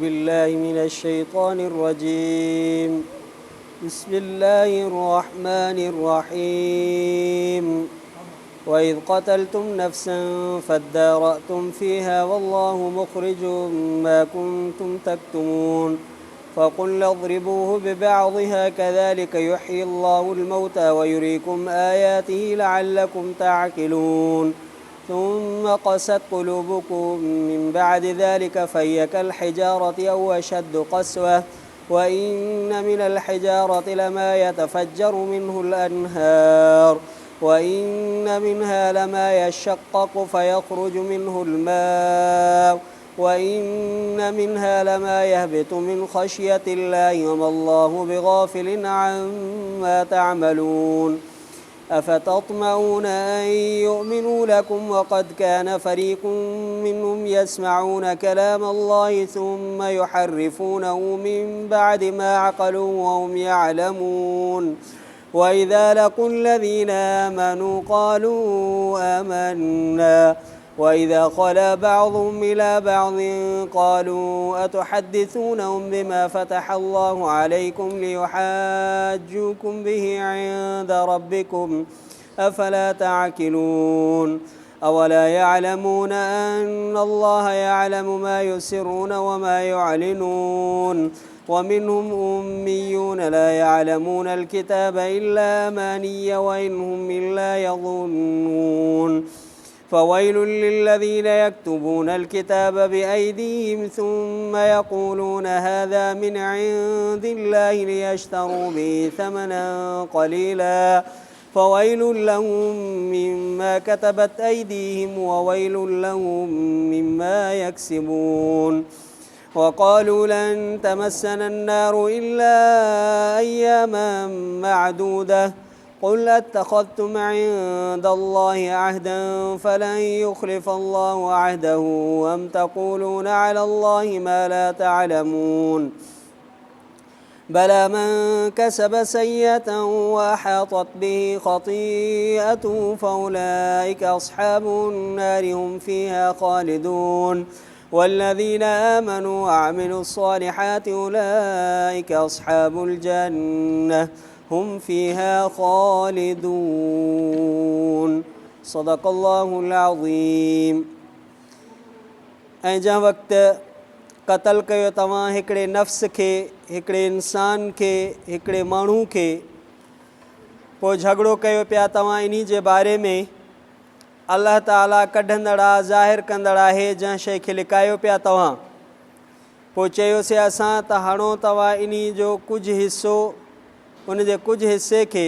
بالله من الشيطان الرجيم. بسم الله الرحمن الرحيم. وإذ قتلتم نفسا فادارأتم فيها والله مخرج ما كنتم تكتمون فقلنا اضربوه ببعضها كذلك يحيي الله الموتى ويريكم آياته لعلكم تعقلون ثم قست قلوبكم من بعد ذلك فهي كالحجارة أو أشد قسوة وإن من الحجارة لما يتفجر منه الأنهار وإن منها لما يشقق فيخرج منه الماء وإن منها لما يهبط من خشية الله وما الله بغافل عما تعملون أفتطمعون أن يؤمنوا لكم وقد كان فريق منهم يسمعون كلام الله ثم يحرفونه من بعد ما عقلوا وهم يعلمون وإذا لقوا الذين آمنوا قالوا آمنا وإذا خلا بعضهم إلى بعض قالوا أتحدثونهم بما فتح الله عليكم ليحاجوكم به عند ربكم أفلا تعقلون أولا يعلمون أن الله يعلم ما يسرون وما يعلنون ومنهم أميون لا يعلمون الكتاب إلا أماني وإن هم إلا يظنون فويل للذين يكتبون الكتاب بأيديهم ثم يقولون هذا من عند الله ليشتروا به ثمنا قليلا فويل لهم مما كتبت أيديهم وويل لهم مما يكسبون وقالوا لن تمسنا النار إلا أياما معدودة قل اتخذتم عند الله عهدا فلن يخلف الله عهده أم تقولون على الله ما لا تعلمون بلى من كسب سيئة وأحاطت به خطيئته فأولئك أصحاب النار هم فيها خالدون والذين آمنوا وعملوا الصالحات أولئك أصحاب الجنة هم فيها خالدون صدق الله العظيم. जहाँ वक्त क़त्ल कयो तव्हां हिकिड़े नफ़्स खे हिकिड़े इंसान खे हिकिड़े माण्हू खे पोइ झगड़ो कयो पिया तव्हां इन्ही जे बारे में अल्लाह ताला कढंदड़ ज़ाहिर कंदड़ आहे जंहिं शइ खे लिकायो पिया तव्हां पोइ चयोसीं असां त हणो तव्हां इन्ही जो कुझु हिसो उन जे कुझु हिस्से खे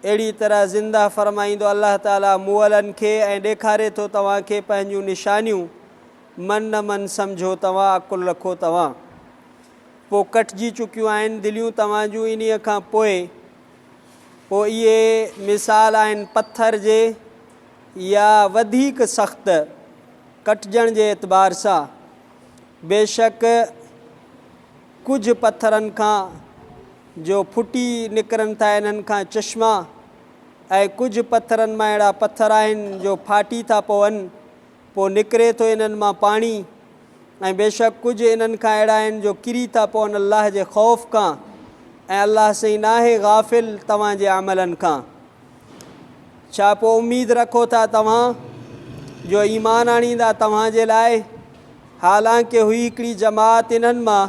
अहिड़ी तरह ज़िंदा फ़रमाईंदो अल्लाह ताला मुअलनि खे ऐं ॾेखारे थो तव्हांखे पंहिंजूं निशानियूं मन न मन सम्झो तव्हां अकुलु रखो तव्हां पोइ कटिजी चुकियूं आहिनि दिलियूं तव्हां जूं इन्हीअ खां पोइ इहे मिसाल आहिनि पथर जे या वधीक सख़्तु कटिजण जे एतबार सां बेशक कुझु पथरनि खां जो फुटी निकिरनि था इन्हनि खां चश्मा ऐं कुझु पथरनि मां अहिड़ा पथर आहिनि जो फाटी था पवनि पोइ निकिरे थो इन्हनि मां पाणी ऐं बेशक कुझु इन्हनि खां अहिड़ा आहिनि जो किरी था पवनि अल्लाह जे ख़ौफ़ खां ऐं अल्लाह सही नाहे गाफ़िल तव्हांजे अमलनि खां छा पोइ उमेद रखो था तव्हां जो ईमान आणींदा तव्हांजे लाइ हालांकि हुई हिकिड़ी जमात इन्हनि मां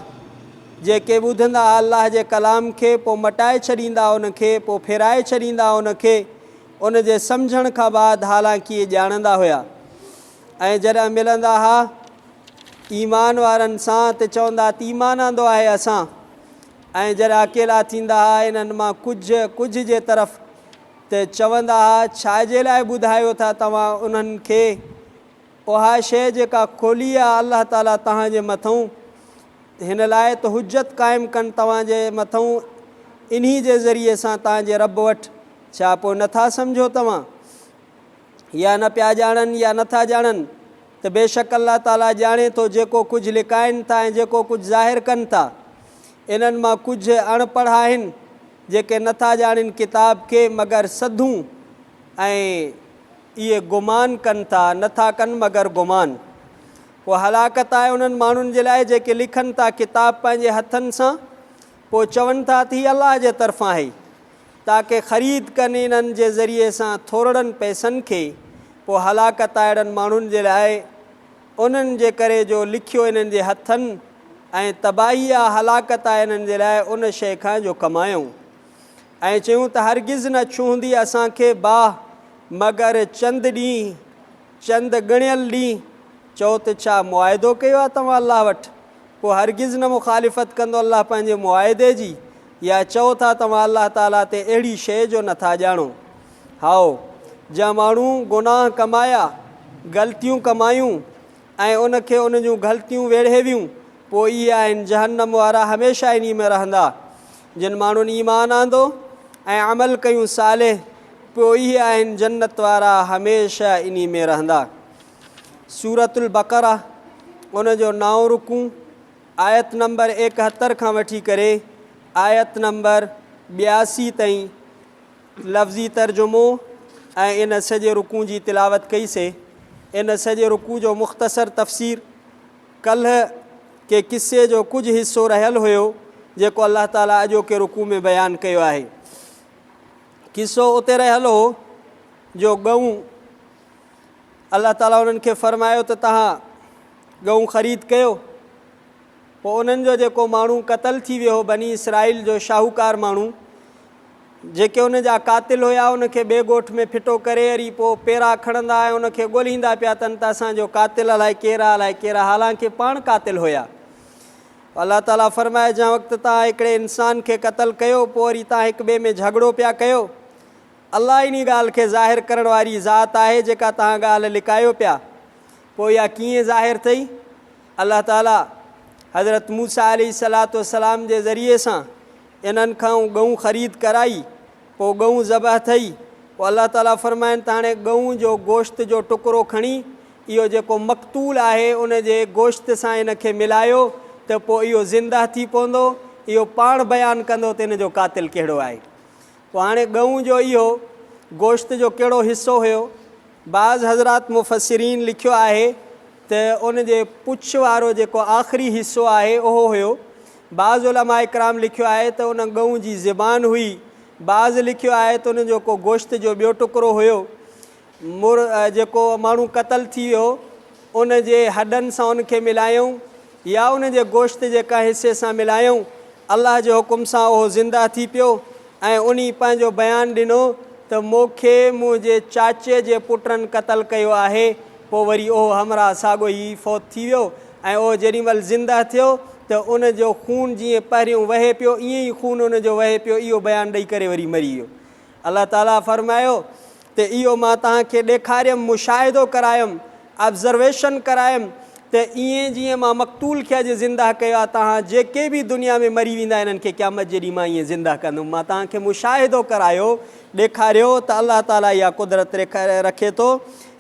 जेके ॿुधंदा अल्लाह जे कलाम खे पोइ मटाए छॾींदा उनखे पोइ फेराए छॾींदा उनखे उन जे सम्झण खां बाद हालांकि इहे ॼाणंदा हुआ ऐं जॾहिं मिलंदा हुआ ईमान वारनि सां त चवंदा त ईमान आंदो आहे असां ऐं जॾहिं अकेला थींदा हुआ इन्हनि मां कुझु जे तरफ़ त चवंदा हुआ छाजे लाइ ॿुधायो था तव्हां उन्हनि खे उहा शइ जेका खोली आहे अल्लाह ताला तव्हांजे मथां हिन लाइ त हुजत क़ाइमु कनि तव्हांजे मथां इन्ही जे ज़रिए सां तव्हांजे रब वटि छा पोइ नथा सम्झो तव्हां या न पिया ॼाणनि या नथा ॼाणनि त बेशक अल्लाह ताला ॼाणे थो जेको कुझु लिकाइनि था ऐं जेको कुझु ज़ाहिर कनि था इन्हनि मां कुझु अणपढ़ आहिनि जेके नथा ॼाणनि किताब खे मगर सधूं ऐं इहे गुमान कनि था नथा कनि मगर गुमान पोइ हलाकत आहे उन्हनि माण्हुनि जे लाइ जेके लिखनि था किताब पंहिंजे हथनि सां, पोइ चवनि था त हीअ अलाह जे तरफ़ां आहे, ताकी ख़रीद कनि इन्हनि जे ज़रिए सां थोरनि पैसनि खे। पोइ हलाकत आहे अहिड़नि माण्हुनि जे लाइ उन्हनि जे करे जो लिखियो इन्हनि जे हथनि, ऐं तबाही आहे, हलाकत आहे इन्हनि जे लाइ उन शइ खां जो कमायूं। ऐं चयूं त हरगिज़ न छूंदी असांखे बाह मगर चंद ॾींहुं, चंद ॻणियल ॾींहुं। चओ त छा मुआइदो कयो आहे तव्हां अलाह वटि? पोइ हरगिज़ न मुखालिफ़त कंदो अलाह पंहिंजे मुआइदे जी, या चओ था तव्हां अलाह ताला ते अहिड़ी शइ जो नथा ॼाणो। हाओ, जा माण्हू गुनाह कमाया, ग़लतियूं कमायूं ऐं उनखे उन जूं ग़लतियूं वेड़हे वियूं, पोइ इहे आहिनि जहन्नम वारा, हमेशह इन में रहंदा। जिन माण्हुनि ईमान आंदो ऐं अमल कयूं साले, पोइ इहे आहिनि जन्नत वारा, हमेशह इन में रहंदा। सूरतुल बक़रा उन जो 9 रुकू आयत नंबर 71 खां वठी करे आयत नंबर 82 ताईं लफ़्ज़ी तर्जुमो ऐं इन सॼे रुकू जी तिलावत कईसीं। इन सॼे रुकू जो मुख़्तसर तफ़सीर कल्ह के किस्से जो कुझु हिसो रहियल हुयो जेको अल्लाह ताला अॼोके रुकू में बयानु कयो आहे। किस्सो उते रहियल हो जो गऊं, अल्लाह ताला उन्हनि खे फ़रमायो त तव्हां गऊं ख़रीद कयो। पोइ उन्हनि जो जेको माण्हू क़तल थी वियो हो, बनी इसराइल जो शाहूकार माण्हू, जेके उन जा कातिल हुया, उनखे ॿिए ॻोठ में फिटो करे वरी पोइ पेरा खणंदा ऐं उनखे ॻोल्हींदा पिया अथनि त असांजो कातिल अलाए कहिड़ा अलाए कहिड़ा, हालांकि पाण कातिल हुया। अल्लाह ताला फ़रमाए जंहिं वक़्तु तव्हां हिकिड़े इंसान खे क़तल कयो, पोइ वरी तव्हां हिक ॿिए में झगड़ो पिया कयो, अलाह इन ॻाल्हि खे ज़ाहिर करण वारी ज़ात आहे जेका तव्हां ॻाल्हि लिकायो पिया। पोइ इहा कीअं ज़ाहिर अथई? अल्लाह ताला हज़रत मूसा अलैहिस्सलातु वस्सलाम जे ज़रिए सां इन्हनि खां गऊं ख़रीद कराई। पोइ गऊं ज़बह थई। पोइ अल्लाह ताला फ़रमाइनि त हाणे गऊं जो गोश्त जो टुकड़ो खणी इहो जेको मक़तूल आहे उन जे गोश्त सां इनखे मिलायो त पोइ इहो ज़िंदा थी पवंदो। इहो पाण बयानु कंदो त इन जो कातिल कहिड़ो आहे। पोइ हाणे गऊं जो इहो गोश्त जो कहिड़ो हिसो हुयो? बाज़ हज़रात मुफ़स्सिरीन लिखियो आहे त उन जे पुछ वारो जेको आख़िरी हिसो आहे उहो हुयो। बाज़ उलमा इकराम लिखियो आहे त उन गऊं जी ज़बान हुई। बाज़ लिखियो आहे त उन जो को गोश्त जो ॿियो टुकड़ो हुयो। जेको माण्हू क़तल थी वियो उन जे हॾनि सां उनखे मिलायूं या उन जे गोश्त जे का हिसे सां मिलायूं, अलाह जे हुकुम सां उहो ज़िंदा थी पियो ऐं उन पंहिंजो बयानु ॾिनो त मूंखे मुंहिंजे चाचे जे पुटनि क़तल कयो आहे। पोइ वरी उहो हमरा साॻियो ई फ़ौत थी वियो ऐं उहो जेॾीमहिल ज़िंदा थियो त उन जो खून जीअं पहिरियों वहे पियो ईअं ई खून उन जो वहे पियो। इहो बयानु ॾेई करे वरी मरी वियो। अल्लाह ताला फ़रमायो त इहो मां तव्हांखे ॾेखारियमि, मुशाहिदो करायुमि, ऑब्ज़र्वेशन करायुमि त ईअं जीअं मां मक़तूल खे अॼु ज़िंदा कयो आहे, तव्हां जेके बि दुनिया में मरी वेंदा इन्हनि खे क़यामत जे ॾींहुं मां ईअं ज़िंदा कंदुमि। मां तव्हांखे मुशाहिदो करायो, ॾेखारियो त अल्लाह ताला इहा कुदरत रखे थो।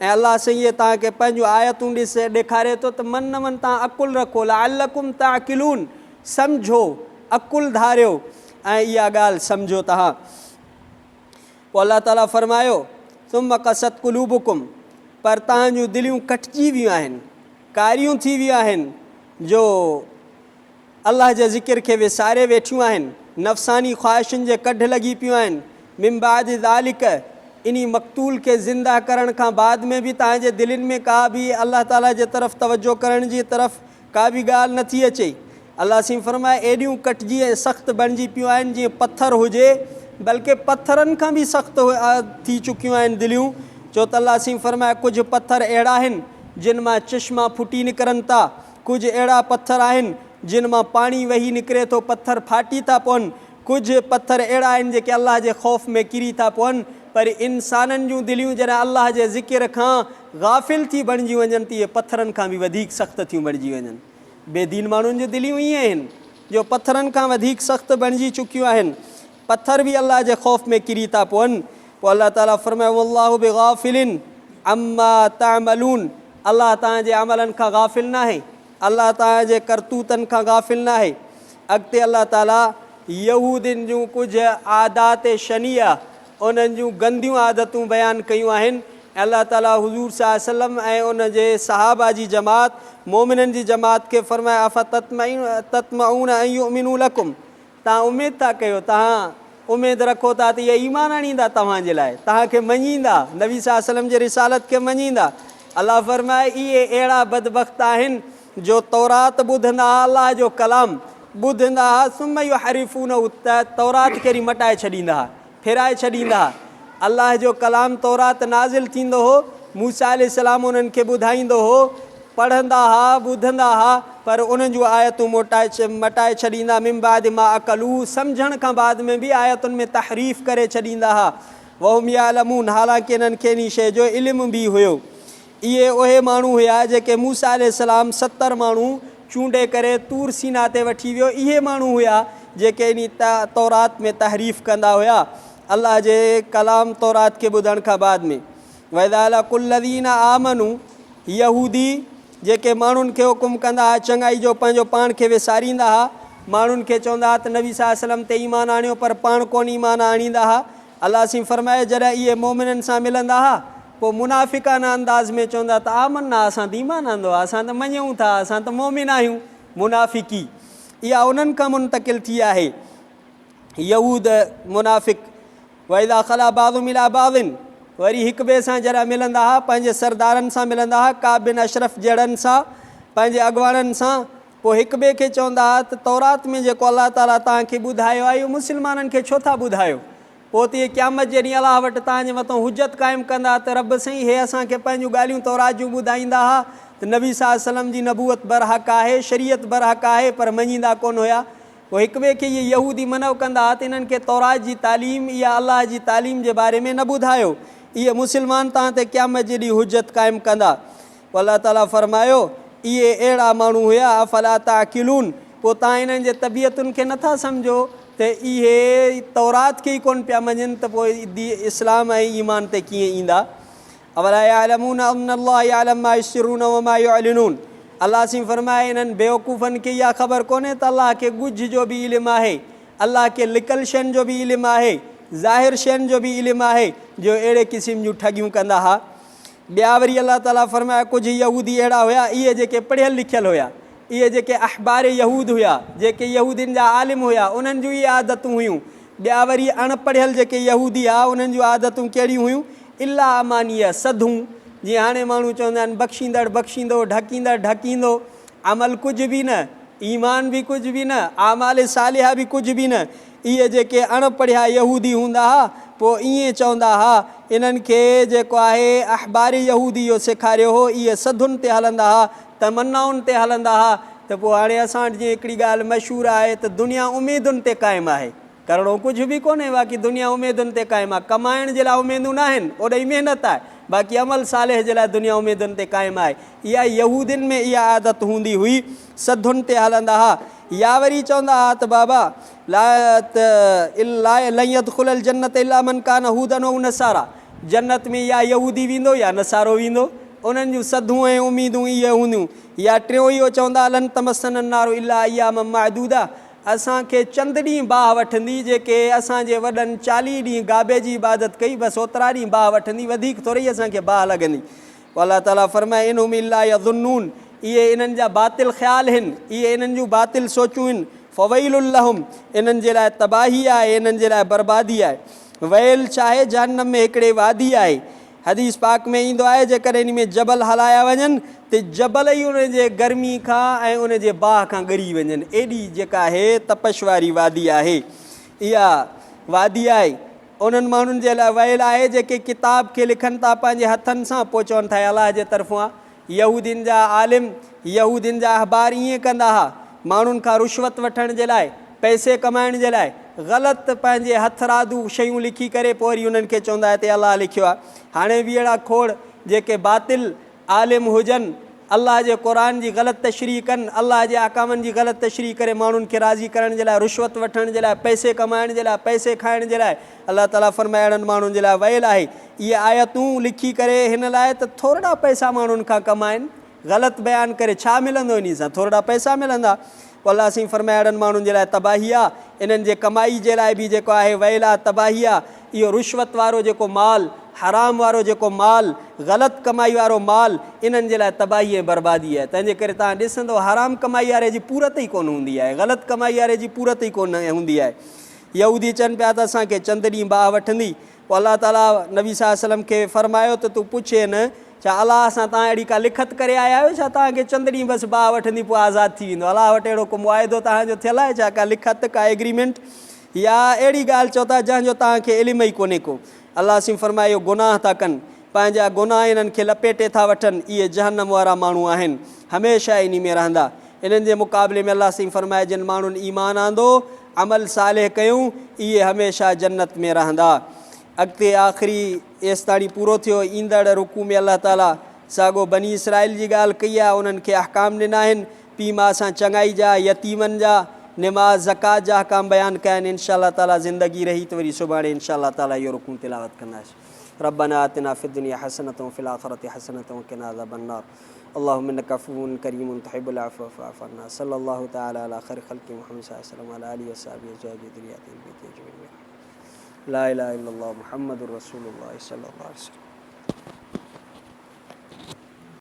ऐं अल्लाह साईं इहे तव्हांखे पंहिंजूं आयतूं ॾिस ॾेखारे थो त मन न मन तव्हां अकुलु रखो, लअल्लकुम ताक़िलून, सम्झो, अकुलु धारियो ऐं इहा ॻाल्हि सम्झो तव्हां। पोइ अल्लाह ताला फ़रमायो सुम्म क़सत क़ुलूबुकुम, पर तव्हांजूं दिलियूं कटिजी वियूं आहिनि, कारियूं थी वियूं आहिनि, जो अल्लाह जे ज़िक्र खे विसारे वेठियूं आहिनि, नफ़सानी ख़्वाहिशुनि जे कढ लॻी पियूं आहिनि। मिन बाद ज़ालिक, इन्ही मक़तूल खे ज़िंदा करण खां बाद में बि तव्हांजे दिलनि में का बि अल्लाह ताला जे तरफ़ तवजो करण जी तरफ़ का बि ॻाल्हि नथी अचे। अल्लाह साईं फ़रमाए एॾियूं कटिजी ऐं सख़्तु बणिजी पियूं आहिनि जीअं पथर हुजे, बल्कि पथरनि खां बि सख़्तु थी चुकियूं आहिनि दिलियूं। छो त अल्लाह साईं फ़रमाए कुझु पथर अहिड़ा आहिनि जिन मां चश्मा फुटी निकिरनि था, कुझु अहिड़ा पथर आहिनि जिन मां पाणी वही निकिरे थो, पथर फाटी था पवनि, कुझु पथर अहिड़ा आहिनि जेके अल्लाह जे ख़ौफ़ में किरी था पवनि। पर इंसाननि जूं दिलियूं जॾहिं अल्लाह जे ज़िक्र खां गाफ़िल थी बणिजी वञनि त इहे पथरनि खां बि वधीक सख़्तु थियूं बणिजी वञनि। बेदीन माण्हुनि जूं दिलियूं ईअं आहिनि जो पथरनि खां वधीक सख़्तु बणिजी चुकियूं आहिनि। पथर बि अल्लाह जे ख़ौफ़ में किरी था पवनि। पोइ अल्लाह ताला फ़रमाए वल्लाहु बिग़ाफ़िलिन अम्मा तामलून, अल्लाह तव्हांजे अमलनि खां गाफ़िल न आहे, अल्लाह तव्हांजे करतूतनि खां गाफ़िल न आहे। अॻिते अल्लाह ताला यहूदियुनि जूं कुझु आदात शनिया, उन्हनि जूं गंदियूं आदतूं बयानु कयूं आहिनि अल्लाह ताला हुज़ूर सल्लल्लाहु अलैहि वसल्लम ऐं उन जे सहाबा जी जमात मोमिननि जी जमात खे फ़रमाया तत्मऊन अन युमिनू लकुम, तव्हां उमेद था कयो, तव्हां उमेद रखो था त इहे ईमान आणींदा तव्हांजे लाइ, तव्हांखे मञींदा, नबी सल्लल्लाहु अलैहि वसल्लम जे रिसालत खे मञींदा। अल्लाह फ़रमाए इहे अहिड़ा बदबख़्त आहिनि जो तौरात ॿुधंदा हुआ, अलाह जो कलाम ॿुधंदा हुआ, सुम युहरिफून तौरात खे मटाए छॾींदा हुआ, फेराए छॾींदा हुआ। अलाह जो कलाम तौरात नाज़िल थींदो हो, मूसा अलैहिस्सलाम उन्हनि खे ॿुधाईंदो हो, पढ़ंदा हुआ, ॿुधंदा हुआ, पर उन्हनि जूं आयतूं मटाए छॾींदा। मिन बाद मा अकलू, सम्झण खां बाद में बि आयतुनि में तहरीफ़ करे छॾींदा हुआ। वहुम यालमून, हालांकि इन्हनि खे इन शइ जो इल्मु बि हुयो। इहे उहे माण्हू हुया जेके मूसा अलैहिस्सलाम 70 माण्हू चूंडे करे तूर सीना ते वठी वियो, इहे माण्हू हुया जेके इन तौरात में तहरीफ़ कंदा हुया अल्लाह जे कलाम तौरात खे ॿुधण खां बाद में। वैदाला कुल्लदीन आमनू, यहूदी जेके माण्हुनि खे हुकुम कंदा हुआ चङाई जो, पंहिंजो पाण खे विसारींदा हुआ, माण्हुनि खे चवंदा हुआ त नबी सल्लल्लाहु अलैहि वसल्लम ते ईमान आणियो, पर पाण कोन ईमान आणींदा हुआ। अलाह सी फ़रमाए जॾहिं इहे मोमिननि सां मिलंदा हुआ पोइ मुनाफ़िकाना अंदाज़ में चवंदा त आमन ना, असां त ईमान आंदो आहे, असां त मञूं था, असां त मोमिन आहियूं। मुनाफ़िकी इहा उन्हनि खां मुंतकिल थी आहे, यहूद मुनाफ़िक। वइदा ख़ला बाज़ुम इला बाज़िन, वरी हिक ॿिए सां जॾहिं मिलंदा हुआ, पंहिंजे सरदारनि सां मिलंदा हुआ, काब बिन अशरफ जहिड़नि सां, पंहिंजे अॻवाननि सां, पोइ हिक ॿिए खे चवंदा हुआ त तौरात में जेको अलाह ताला तव्हांखे ॿुधायो आहे इहो मुस्लमाननि खे छो था ॿुधायो। पोइ त इहे क़यामत जे ॾींहुं अलाह वटि तव्हांजे मथां हुजत क़ाइमु कंदा त रब साईं इहे असांखे पंहिंजूं ॻाल्हियूं तौरात जूं ॿुधाईंदा हुआ त नबी सल्लल्लाहु अलैहि वसल्लम जी नबूअत बरहक़ आहे, शरीयत बरहक़ आहे, पर मञींदा कोन हुया। पोइ हिक ॿिए खे इहे यहूदी मनव कंदा हुआ त इन्हनि खे तौरात जी तालीम, इहा अलाह जी तालीम जे बारे में न ॿुधायो, इहे मुस्लमान तव्हां ते क़यामत जे ॾींहुं हुजत क़ाइमु कंदा। पोइ अलाह ताला फ़रमायो इहे अहिड़ा माण्हू हुया, अफ़ला ताक़िलून, पोइ तव्हां इन्हनि जे तबियतुनि खे नथा सम्झो त इहे तौरात खे ई कोन पिया मञनि, त पोइ इस्लाम ऐं ईमान ते कीअं ईंदा। अवला यालमून अन्नल्लाह यालम मा युसिरून व मा युअलिनून, अलाह सी फ़रमाए इन्हनि बेवकूफ़नि खे इहा ख़बर कोन्हे त अलाह खे ॻुझ जो बि इल्मु आहे, अलाह खे लिकल शयुनि जो बि इल्मु आहे, ज़ाहिर शयुनि जो बि इल्मु आहे, जो अहिड़े क़िस्म जूं ठगियूं कंदा हुआ। ॿिया वरी अलाह ताला फ़रमाए कुझु यहूदी अहिड़ा हुया, इहे जेके पढ़ियल लिखियल हुया, इहे जेके अख़बार यहूद हुया, जेके यहूदियुनि जा आलिम हुया, उन्हनि जूं इहे आदतूं हुयूं। ॿिया वरी अणपढ़ियल जेके यहूदी हुआ, उन्हनि जूं आदतूं कहिड़ियूं हुयूं, इला अमानिया, सधूं। जीअं हाणे माण्हू चवंदा आहिनि बख़्शींदड़ बख़्शींदो, ढकींदड़ ढकींदो, अमल कुझु बि न, ईमान बि कुझु बि न, आमाल सालिहा बि कुझु बि न। इहे जेके अणपढ़िया यहूदी हूंदा हुआ, पोइ ईअं चवंदा हुआ, इन्हनि खे जेको आहे अख़बार यहूदी इहो सेखारियो हो, इहे सधुनि ते हलंदा हुआ, तमन्नाउनि ते हलंदा हुआ। त पोइ हाणे असां वटि जीअं हिकिड़ी ॻाल्हि मशहूरु आहे त दुनिया उमेदुनि ते क़ाइमु आहे, करिणो कुझु बि कोन्हे, बाक़ी दुनिया उमेदुनि ते क़ाइमु आहे। कमाइण जे लाइ उमेदूं न आहिनि, ओॾे महिनत आहे, बाक़ी अमल सालेह जे लाइ दुनिया उमेदुनि ते क़ाइमु आहे। इहा यहूदियुनि में इहा आदत हूंदी हुई, सधुनि ते हलंदा हुआ। या वरी चवंदा हुआ त बाबा ला यदखुलल जन्नत इल्ला मन कान हूदन व नसारा, जन्नत में या यहूदी वेंदो या नसारो वेंदो, उन्हनि जूं सधूं ऐं उमीदूं इहे हूंदियूं। या टियों इहो चवंदा लन तमसन नारो इल्ला अय्याम मादूदा, असांखे चंद ॾींहुं बाह वठंदी, जेके असांजे वॾनि 40 ॾींहं गाबे जी इबादत कई, बसि ओतिरा ॾींहं बाह वठंदी, वधीक थोरी असांखे बाह लॻंदी। अलाह ताला फ़रमाए इनहुम इल्ला यज़ुन्नून, इहे इन्हनि जा बातिल ख़्याल आहिनि, इहे इन्हनि जूं बातिल सोचूं आहिनि। फ़वैलुल लहुम, इन्हनि जे लाइ तबाही आहे, इन्हनि जे लाइ बर्बादी आहे। वैल छा आहे, जहन्नम में हिकिड़े वादी आहे। हदीस पाक में ईंदो आहे जेकॾहिं इन में जबल हलाया वञनि त जबल ई उन जे गर्मी खां ऐं उन जे बाह खां ॻरी वञनि, एॾी जेका आहे तपश वारी वादी आहे। इहा वादी आहे उन्हनि माण्हुनि जे लाइ वयल आहे जेके किताब खे लिखनि था पंहिंजे हथनि सां, पोइ चवनि था अलाह जे तरफ़ां आहे। यहूदियुनि जा आलिम, यहूदियुनि जा अख़बार ईअं कंदा हुआ, माण्हुनि खां रुश्वत वठण जे लाइ, पैसे कमाइण जे लाइ ग़लति पंहिंजे हथरादू शयूं लिखी करे पोइ वरी उन्हनि खे चवंदा हिते अलाह लिखियो आहे। हाणे बि अहिड़ा खोड़ जेके बातिल आलिम हुजनि, अलाह जे क़ुरान जी ग़लति तशरीह कनि, अलाह जे अहकामनि जी ग़लति तशरीह करे माण्हुनि खे राज़ी करण जे लाइ, रुश्वत वठण जे लाइ, पैसे कमाइण जे लाइ, पैसे खाइण जे लाइ, अलाह ताला फ़रमाए अहिड़नि माण्हुनि जे लाइ वयल आहे। इहे आयतूं लिखी करे हिन लाइ त थोरा पैसा माण्हुनि खां कमाइनि, ग़लति बयानु करे छा मिलंदो, इन सां थोरा पैसा मिलंदा। अलाह साईं फ़रमाए अहिड़नि माण्हुनि जे लाइ तबाही आहे, इन्हनि जे कमाई जे लाइ बि जेको आहे वयल आहे, तबाही आहे। इहो रुश्वत वारो जेको माल हराम वारो जेको माल, ग़लति कमाई वारो माल इन्हनि जे लाइ तबाही ऐं बर्बादी आहे। तंहिंजे करे तव्हां ॾिसंदो हराम कमाई वारे जी पूरत ई कोन हूंदी आहे, ग़लति कमाई वारे जी पूरत ई कोन हूंदी आहे। यहूदी चवनि पिया त असांखे चंद ॾींहुं बाह वठंदी, पोइ अलाह ताला नबी सल्लल्लाहु अलैहि वसल्लम खे फ़रमायो त तूं पुछे न, छा अलाह सां तव्हां अहिड़ी का लिखत करे आया आहियो छा तव्हांखे चंद ॾींहुं बसि बाह वठंदी पोइ आज़ादु थी वेंदो? अलाह वटि अहिड़ो को मुआइदो तव्हांजो थियल आहे छा, का लिखत, का एग्रीमेंट, या अहिड़ी ॻाल्हि चओ था जंहिंजो तव्हांखे इल्मु ई कोन्हे को? अलाह सिं फ़रमायो गुनाह था कनि, पंहिंजा गुनाह इन्हनि खे लपेटे था वठनि, इहे जहन्नम वारा माण्हू आहिनि, हमेशह इन में रहंदा। इन्हनि जे मुक़ाबले में अलाह सिं फ़रमाए जिन माण्हुनि ईमान आंदो, अमल सालेह कयूं, इहे हमेशह जन्नत में रहंदा। अॻिते आख़िरी एसि ताणी पूरो थियो। ईंदड़ रुकू में अलाह ताला साॻो बनी इसराइल जी ॻाल्हि कई आहे, उन्हनि खे अहकाम ॾिना आहिनि, पीउ माउ सां चङाई जा, यतीमनि जा, निमाज़ ज़कात जा अहकाम बयानु कया आहिनि। इंशाअल्लाह ताला ज़िंदगी रही त वरी सुभाणे इंशाअल्लाह ताला इहो रुकू तिलावत कंदासीं। रब्बना आतिना फ़िद दुनिया हसनतम व फ़िल आख़िरति हसनतम व क़िना अज़ाबन्नार। अल्लाहुम्मा इन्नका अफ़ुव्वुन करीमुन तुहिब्बुल अफ़्व फ़अफ़ु अन्ना। सल्लल्लाहु तआला अला खैरि ख़ल्क़ि मुहम्मद सल्लल्लाहु अलैहि वसल्लम व अला आलिहि व अस्हाबिहि अज़वाजिहि व ज़ुर्रिय्यतिहि अजमईन। ला इलाहा इल्लल्लाह मुहम्मदुर रसूलुल्लाह सल्लल्लाहु अलैहि वसल्लम।